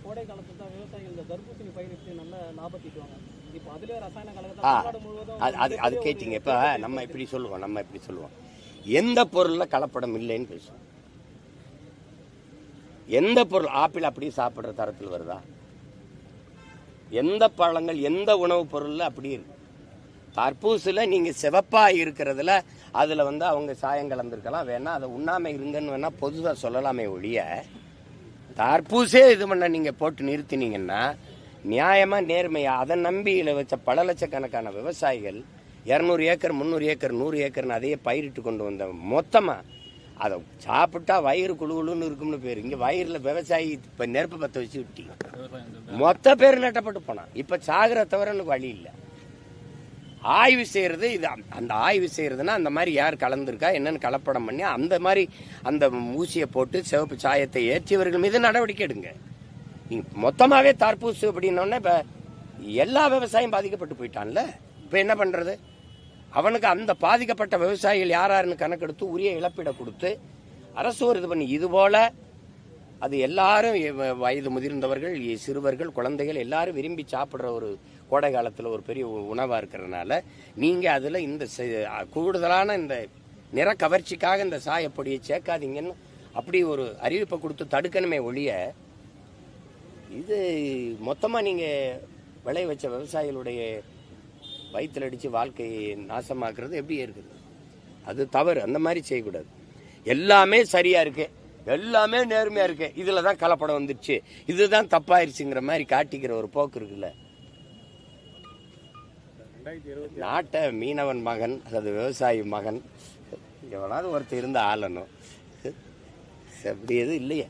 கோடை காலத்துல தான் விவசாயிகள் இந்த தர்பூசணி பயிரிட்டு நல்ல லாபம் ஈட்டுவாங்க. இப்போ அதுலயே ரசாயன கலக்கத்தை அது கேட்டீங்க. இப்ப நம்ம இப்படி சொல்லுவோம், எந்த பொருள்ல கலப்படம் இல்லைன்னு பேசுவோம். எந்த பொருள் ஆப்பிள் அப்படியே சாப்பிடுற தரத்தில் வருதா? எந்த பழங்கள் எந்த உணவுப் பொருள்ல அப்படி இருக்கு? தர்பூசுல நீங்க சிவப்பா இருக்கிறதுல அதுல அவங்க சாயம் கலந்துருக்கலாம், வேணா அதை உண்ணாம இருங்கன்னு வேணா பொதுவா சொல்லலாமே ஒழிய, தர்பூசே இது பண்ண நீங்க போட்டு நிறுத்தினீங்கன்னா நியாயமா நேர்மையா அதை நம்பி வச்ச பல லட்சக்கணக்கான விவசாயிகள் 200 ஏக்கர் 300 ஏக்கர் 100 ஏக்கர்னு அதையே பயிரிட்டு கொண்டு வந்த மொத்தமா அதை சாப்பிட்டா வயிறு குழுன்னு இருக்கும்னு பேர். இங்க வயிறுல விவசாயி இப்ப நெருப்பு பத்த வச்சு விட்டீங்க, மொத்த பேர் நட்டப்பட்டு போனான். இப்ப சாகுற தவிர வழி இல்லை. ஆய்வு செய்யறது இது. அந்த ஆய்வு செய்யறதுன்னா அந்த மாதிரி யார் கலந்துருக்கா என்னன்னு கலப்படம் பண்ணி அந்த மாதிரி அந்த ஊசியை போட்டு சிவப்பு சாயத்தை ஏற்றியவர்கள் மீது நடவடிக்கை எடுங்க. நீங்க மொத்தமாவே தர்பூசு அப்படின்னோடனே இப்ப எல்லா விவசாயம் பாதிக்கப்பட்டு போயிட்டான்ல. இப்ப என்ன பண்றது? அவனுக்கு அந்த பாதிக்கப்பட்ட விவசாயிகள் யாருன்னு கணக்கெடுத்து உரிய இழப்பீடை கொடுத்து அரசு ஒரு இது பண்ணி, இது போல அது எல்லாரும் வயது முதிர்ந்தவர்கள், சிறுவர்கள், குழந்தைகள் எல்லாரும் விரும்பி சாப்பிட்ற ஒரு கோடை காலத்தில் ஒரு பெரிய உணவாக இருக்கிறதுனால நீங்கள் அதில் இந்த கூடுதலான இந்த நிற கவர்ச்சிக்காக இந்த சாயப்பொடியை சேர்க்காதீங்கன்னு அப்படி ஒரு அறிவிப்பை கொடுத்து தடுக்கணுமே ஒழிய, இது மொத்தமாக நீங்கள் விளைய வச்ச விவசாயிகளுடைய வயிற்றில் அடித்து வாழ்க்கையை நாசமாக்குறது எப்படி இருக்குது? அது தவறு. அந்த மாதிரி செய்யக்கூடாது. எல்லாமே சரியா இருக்கு, எல்லாமே நேர்மையா இருக்கு, இதுல தான் கலப்படம் வந்துருச்சு, இதுதான் தப்பாயிருச்சுங்கிற மாதிரி காட்டிக்கிற ஒரு போக்கு இருக்குல்ல. நாட்டை மீனவன் மகன் அல்லது விவசாயி மகன் எவனாவது ஒருத்தர் இருந்து ஆளணும். அப்படி எதுவும் இல்லையே.